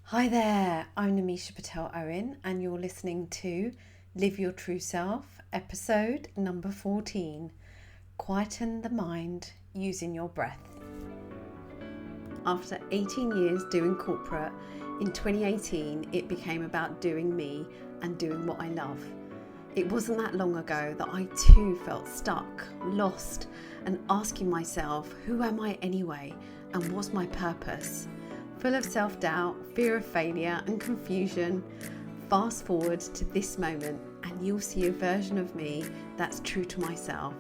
Hi there, I'm Namisha Patel Owen, and you're listening to Live Your True Self, episode number 14, Quieten the Mind Using Your Breath. After 18 years doing corporate, in 2018 it became about doing me and doing what I love. It wasn't that long ago that I too felt stuck, lost, and asking myself, who am I anyway, and what's my purpose? Full of self-doubt, fear of failure and confusion. Fast forward to this moment and you'll see a version of me that's true to myself.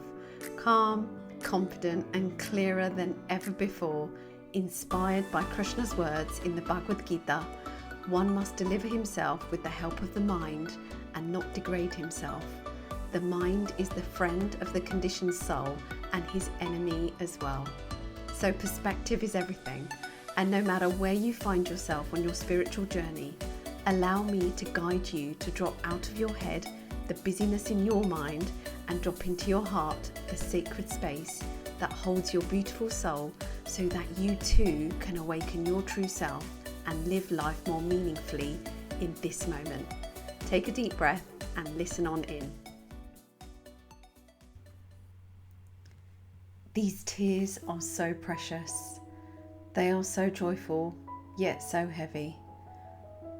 Calm, confident and clearer than ever before, inspired by Krishna's words in the Bhagavad Gita, one must deliver himself with the help of the mind and not degrade himself. The mind is the friend of the conditioned soul and his enemy as well. So perspective is everything. And no matter where you find yourself on your spiritual journey, allow me to guide you to drop out of your head the busyness in your mind and drop into your heart, the sacred space that holds your beautiful soul, so that you too can awaken your true self and live life more meaningfully in this moment. Take a deep breath and listen on in. These tears are so precious. They are so joyful, yet so heavy.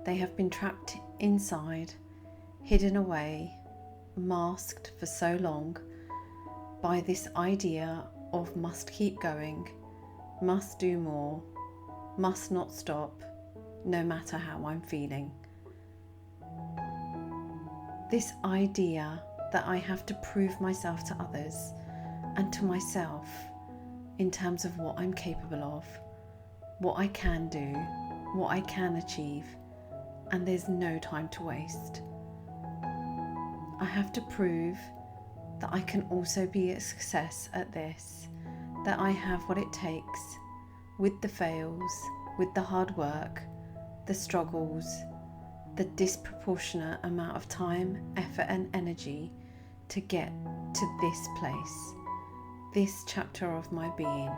They have been trapped inside, hidden away, masked for so long by this idea of must keep going, must do more, must not stop, no matter how I'm feeling. This idea that I have to prove myself to others and to myself in terms of what I'm capable of, what I can do, what I can achieve, and there's no time to waste. I have to prove that I can also be a success at this, that I have what it takes, with the fails, with the hard work, the struggles, the disproportionate amount of time, effort and energy to get to this place, this chapter of my being,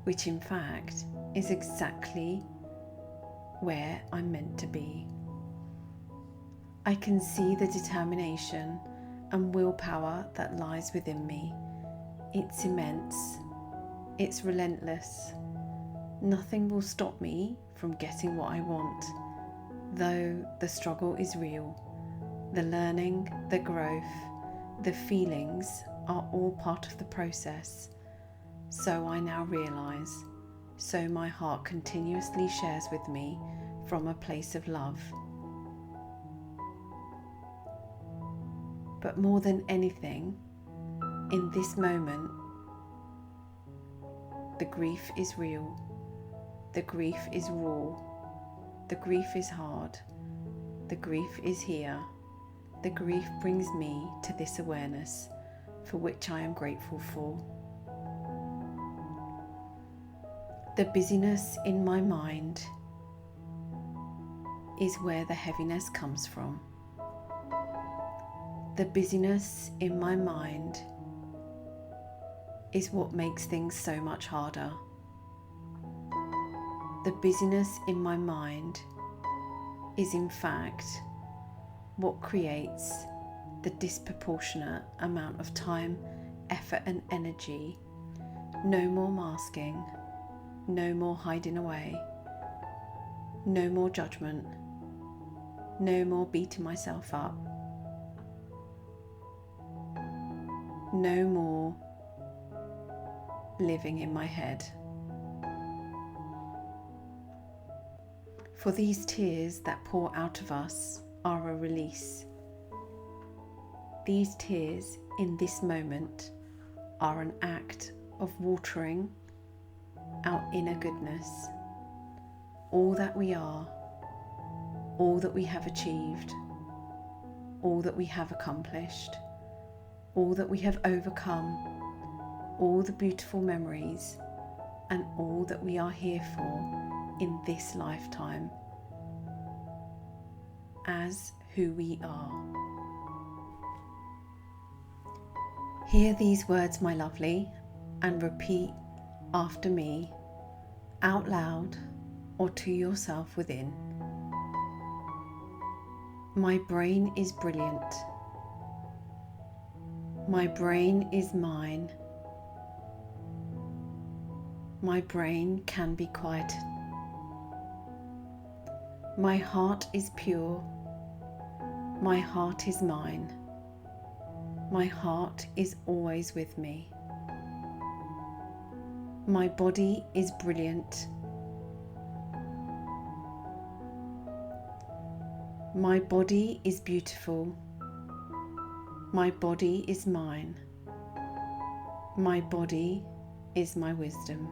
which in fact is exactly where I'm meant to be. I can see the determination and willpower that lies within me. It's immense. It's relentless. Nothing will stop me from getting what I want, though the struggle is real. The learning, the growth, the feelings are all part of the process. So I now realise, so my heart continuously shares with me from a place of love. But more than anything, in this moment, the grief is real, the grief is raw, the grief is hard, the grief is here, the grief brings me to this awareness, for which I am grateful for. The busyness in my mind is where the heaviness comes from. The busyness in my mind is what makes things so much harder. The busyness in my mind is in fact what creates the disproportionate amount of time, effort and energy. No more masking. No more hiding away, no more judgment, no more beating myself up, no more living in my head. For these tears that pour out of us are a release. These tears in this moment are an act of watering our inner goodness, all that we are, all that we have achieved, all that we have accomplished, all that we have overcome, all the beautiful memories, and all that we are here for in this lifetime, as who we are. Hear these words, my lovely, and repeat after me, out loud, or to yourself within. My brain is brilliant. My brain is mine. My brain can be quieted. My heart is pure. My heart is mine. My heart is always with me. My body is brilliant. My body is beautiful. My body is mine. My body is my wisdom.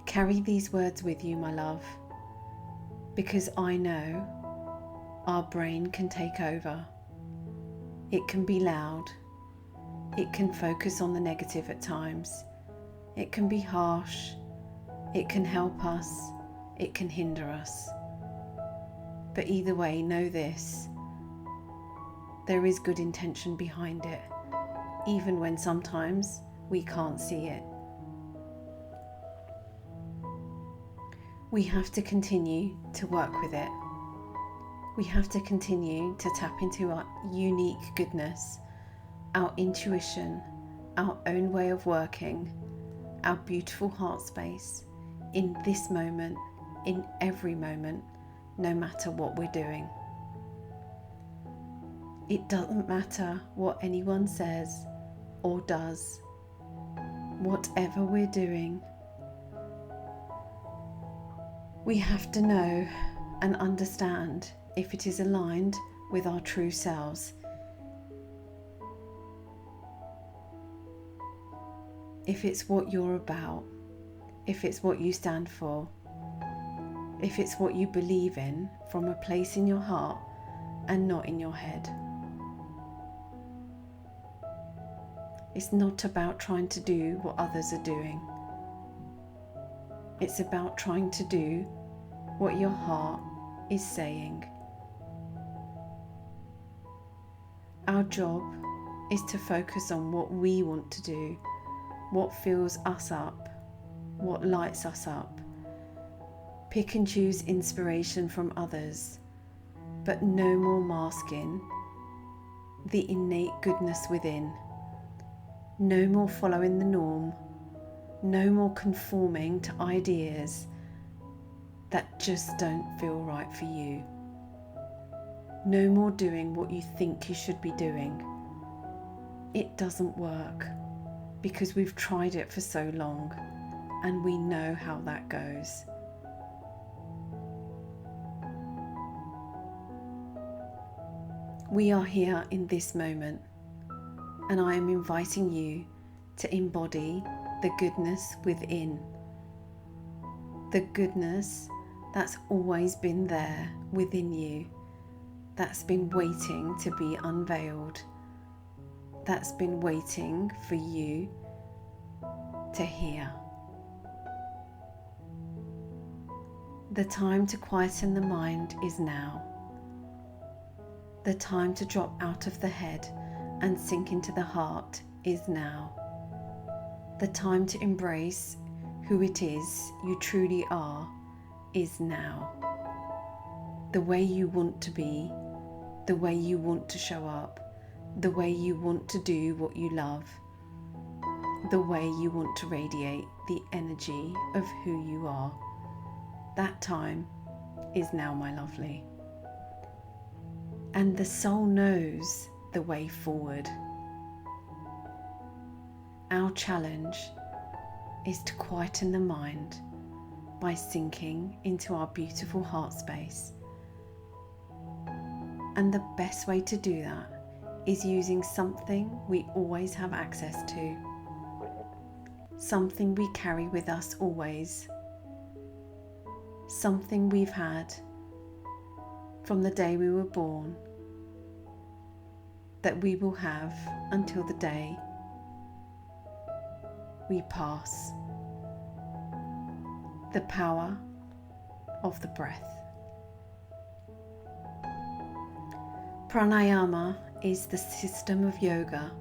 Carry these words with you, my love, because I know our brain can take over. It can be loud. It can focus on the negative at times. It can be harsh. It can help us. It can hinder us. But either way, know this: there is good intention behind it, even when sometimes we can't see it. We have to continue to work with it. We have to continue to tap into our unique goodness, our intuition, our own way of working, our beautiful heart space, in this moment, in every moment, no matter what we're doing. It doesn't matter what anyone says or does. Whatever we're doing, we have to know and understand if it is aligned with our true selves. If it's what you're about, if it's what you stand for, if it's what you believe in from a place in your heart and not in your head. It's not about trying to do what others are doing. It's about trying to do what your heart is saying. Our job is to focus on what we want to do, what fills us up, what lights us up. Pick and choose inspiration from others, but no more masking the innate goodness within. No more following the norm. No more conforming to ideas that just don't feel right for you. No more doing what you think you should be doing. It doesn't work because we've tried it for so long and we know how that goes. We are here in this moment, and I am inviting you to embody the goodness within. The goodness that's always been there within you, that's been waiting to be unveiled, that's been waiting for you to hear. The time to quieten the mind is now. The time to drop out of the head and sink into the heart is now. The time to embrace who it is you truly are is now. The way you want to be, the way you want to show up, the way you want to do what you love, the way you want to radiate the energy of who you are. That time is now, my lovely. And the soul knows the way forward. Our challenge is to quieten the mind by sinking into our beautiful heart space. And the best way to do that is using something we always have access to, something we carry with us always, something we've had from the day we were born, that we will have until the day we pass. The power of the breath. Pranayama is the system of yoga.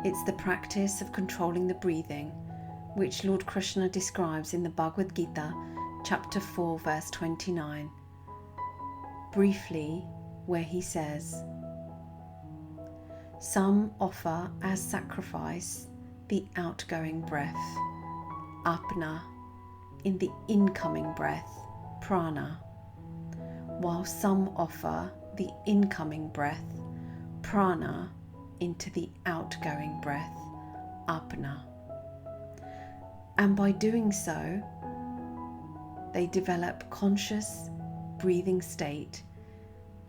It's the practice of controlling the breathing, which Lord Krishna describes in the Bhagavad Gita, chapter 4, verse 29, briefly, where he says, "Some offer as sacrifice the outgoing breath, apna, in the incoming breath, prana, while some offer the incoming breath, prana, into the outgoing breath, apna. And by doing so, they develop conscious breathing state,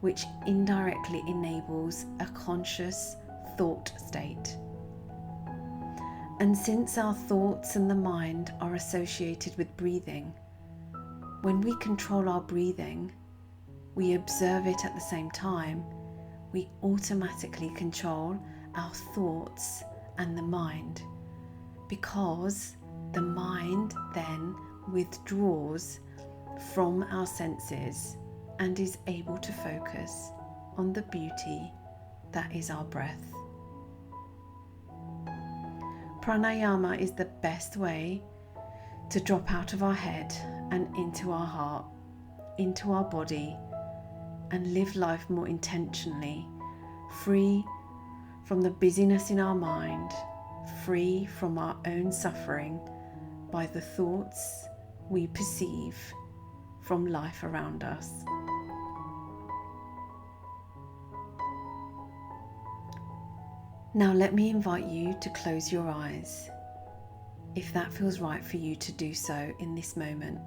which indirectly enables a conscious thought state. And since our thoughts and the mind are associated with breathing, when we control our breathing, we observe it at the same time, we automatically control our thoughts and the mind, because the mind then withdraws from our senses and is able to focus on the beauty that is our breath. Pranayama is the best way to drop out of our head and into our heart, into our body, and live life more intentionally, free from the busyness in our mind, free from our own suffering by the thoughts we perceive from life around us. Now let me invite you to close your eyes, if that feels right for you to do so in this moment,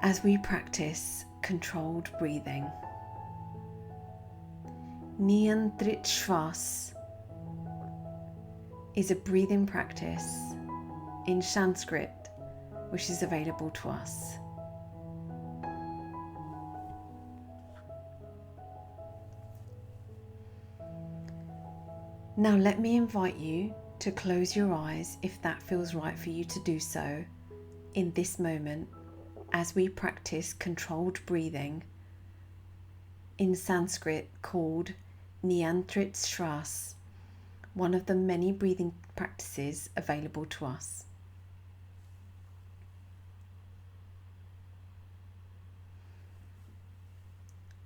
as we practice controlled breathing. Niyantrit Shwas is a breathing practice in Sanskrit which is available to us. Now let me invite you to close your eyes if that feels right for you to do so in this moment, as we practice controlled breathing, in Sanskrit called Niyantrit Shwas, one of the many breathing practices available to us.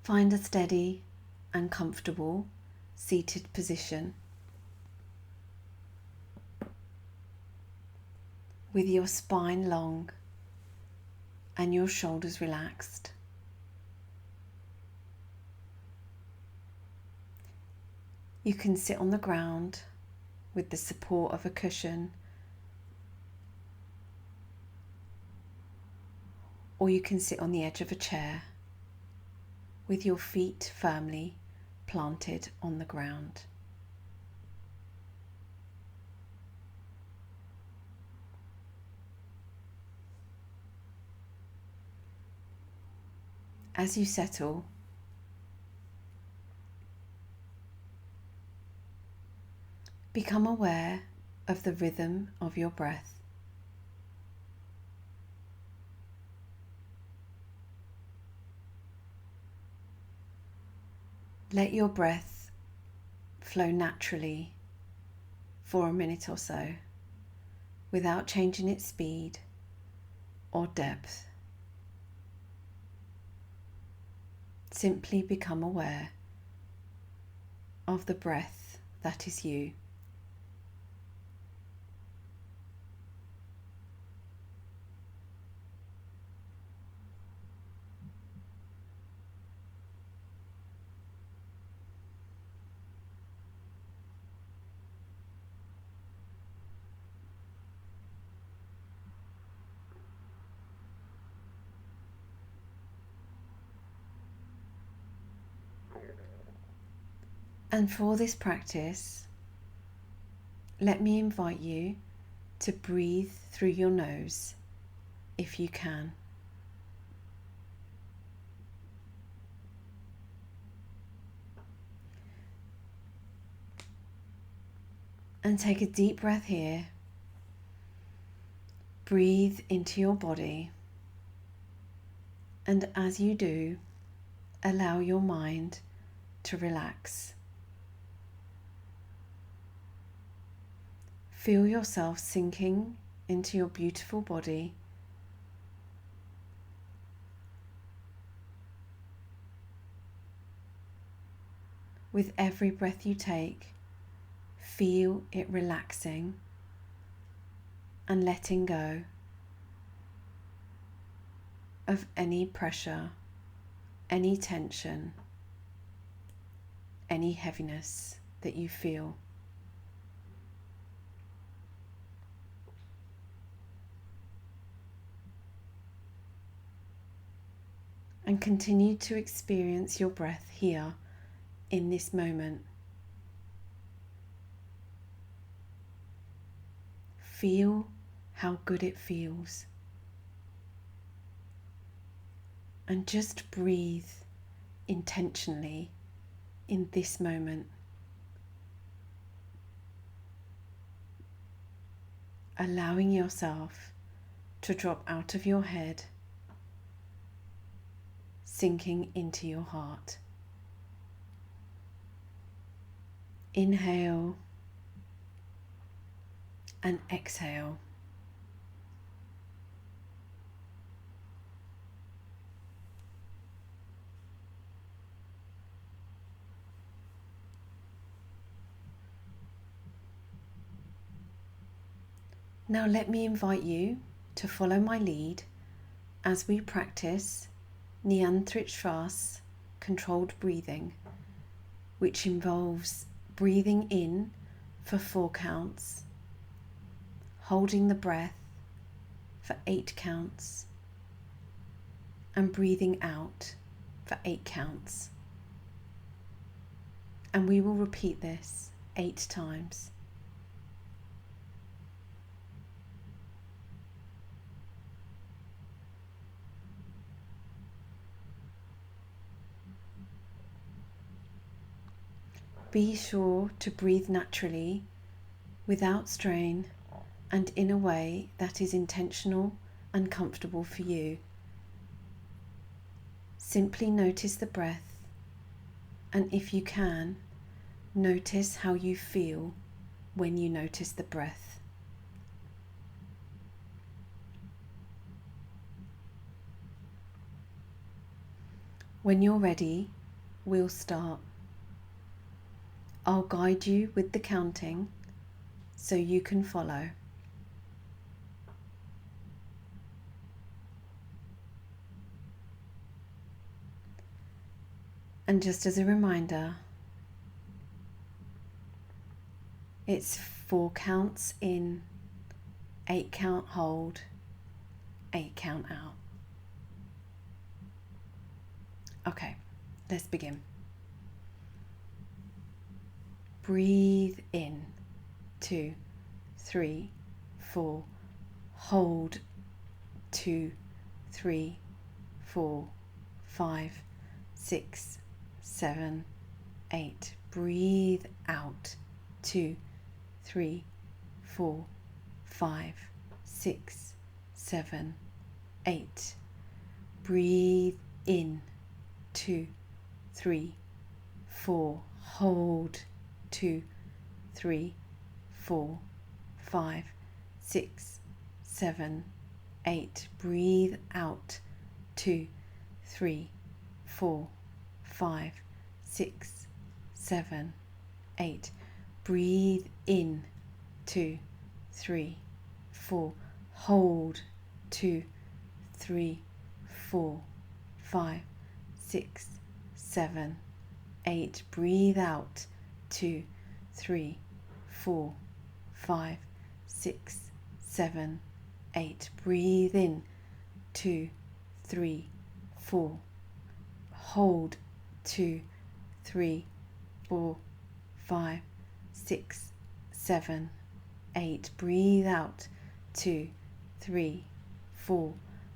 Find a steady and comfortable seated position with your spine long and your shoulders relaxed. You can sit on the ground with the support of a cushion, or you can sit on the edge of a chair with your feet firmly planted on the ground. As you settle, become aware of the rhythm of your breath. Let your breath flow naturally for a minute or so, without changing its speed or depth. Simply become aware of the breath that is you. And for this practice, let me invite you to breathe through your nose if you can. And take a deep breath here. Breathe into your body. And as you do, allow your mind to relax. Feel yourself sinking into your beautiful body. With every breath you take, feel it relaxing and letting go of any pressure, any tension, any heaviness that you feel. And continue to experience your breath here in this moment. Feel how good it feels. And just breathe intentionally in this moment. Allowing yourself to drop out of your head, sinking into your heart. Inhale and exhale. Now let me invite you to follow my lead as we practice Niyantrit Shwas, controlled breathing, which involves breathing in for 4 counts, holding the breath for 8 counts, and breathing out for 8 counts. And we will repeat this 8 times. Be sure to breathe naturally, without strain, and in a way that is intentional and comfortable for you. Simply notice the breath, and if you can, notice how you feel when you notice the breath. When you're ready, we'll start. I'll guide you with the counting so you can follow. And just as a reminder, it's 4 counts in, 8 count hold, 8 count out. Okay, let's begin. Breathe in, 2, 3, 4. Hold, 2, 3, 4, 5, 6, 7, 8. Breathe out, 2, 3, 4, 5, 6, 7, 8. Breathe in, 2, 3, 4. Hold, 2, 3, 4, 5, 6, 7, 8. Breathe out, 2, 3, 4, 5, 6, 7, 8. Breathe in, 2, 3, 4. Hold, 2, 3, 4, 5, 6, 7, 8. Breathe out, 2, 3, 4, 5, 6, 7, 8. Breathe in, 2, 3, 4. Hold, 2, 3, 4, 5, 6, 7, 8. Breathe out, 2, 3, 4,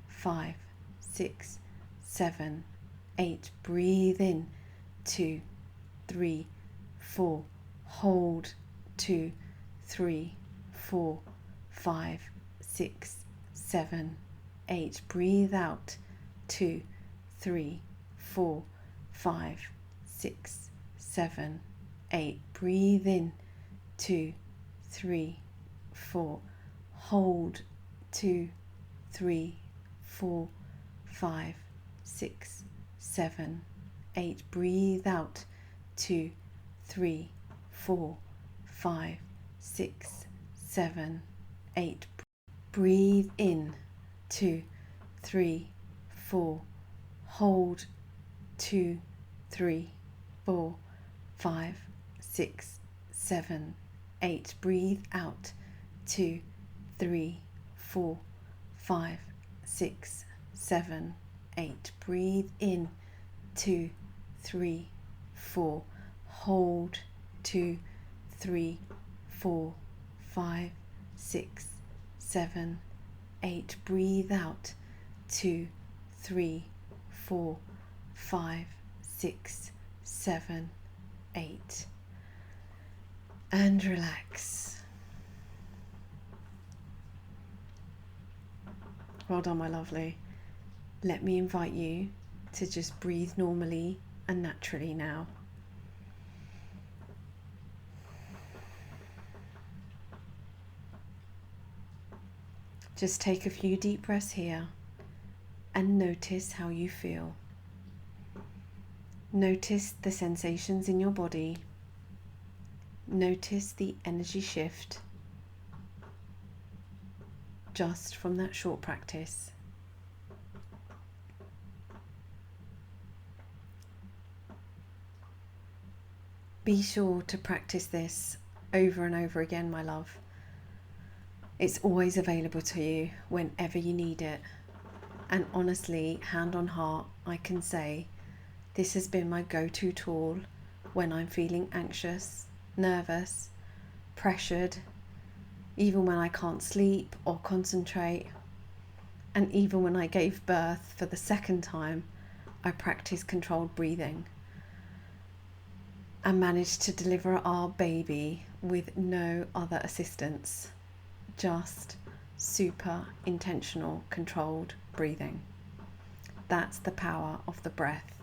5, 6, 7, 8. Breathe in, 2, 3, 4. Hold, 2, 3, 4, 5, 6, 7, 8. Breathe out, 2, 3, 4, 5, 6, 7, 8. Breathe in, 2, 3, 4. Hold. 2, 3, 4, 5, 6, 7, 8. Breathe out. 2, 3, 4, 5, 6, 7, 8. Breathe in. 2, 3, 4. Hold. 2, 3, 4, 5, 6, 7, 8. Breathe out. 2, 3, 4, 5, 6, 7, 8. Breathe in. 2, 3, 4. Hold. 2, 3, 4, 5, 6, 7, 8. Breathe out. 2, 3, 4, 5, 6, 7, 8. And relax. Well done, my lovely. Let me invite you to just breathe normally and naturally now. Just take a few deep breaths here and notice how you feel. Notice the sensations in your body. Notice the energy shift just from that short practice. Be sure to practice this over and over again, my love. It's always available to you whenever you need it. And honestly, hand on heart, I can say this has been my go-to tool when I'm feeling anxious, nervous, pressured, even when I can't sleep or concentrate. And even when I gave birth for the second time, I practiced controlled breathing and managed to deliver our baby with no other assistance, just super intentional controlled breathing. That's the power of the breath.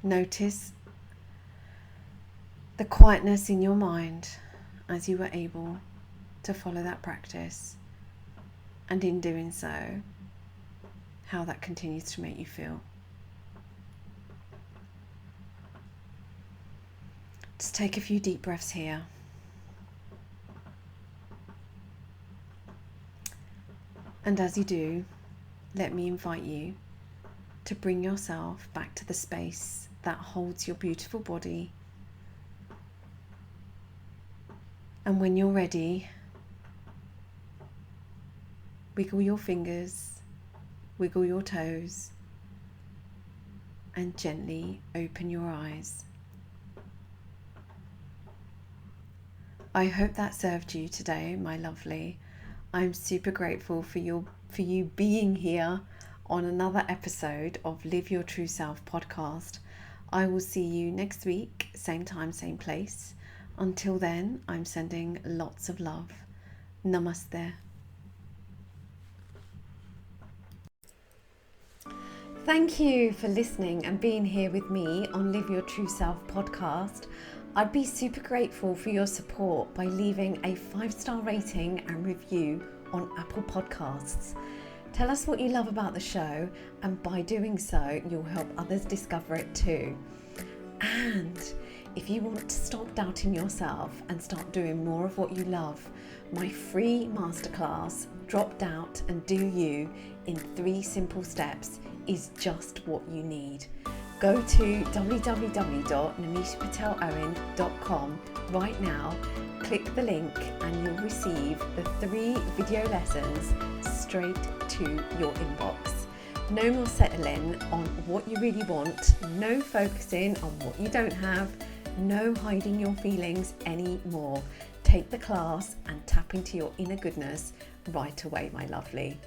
Notice the quietness in your mind as you were able to follow that practice, and in doing so, how that continues to make you feel. Just take a few deep breaths here. And as you do, let me invite you to bring yourself back to the space that holds your beautiful body. And when you're ready, wiggle your fingers, wiggle your toes, and gently open your eyes. I hope that served you today, my lovely. I'm super grateful for you being here on another episode of Live Your True Self podcast. I will see you next week, same time, same place. Until then, I'm sending lots of love. Namaste. Thank you for listening and being here with me on Live Your True Self podcast. I'd be super grateful for your support by leaving a 5-star rating and review on Apple Podcasts. Tell us what you love about the show, and by doing so, you'll help others discover it too. And if you want to stop doubting yourself and start doing more of what you love, my free masterclass, Drop Doubt and Do You in 3 simple steps, is just what you need. Go to www.namishapatelowen.com right now, click the link, and you'll receive the 3 video lessons straight to your inbox. No more settling on what you really want, no focusing on what you don't have, no hiding your feelings anymore. Take the class and tap into your inner goodness right away, my lovely.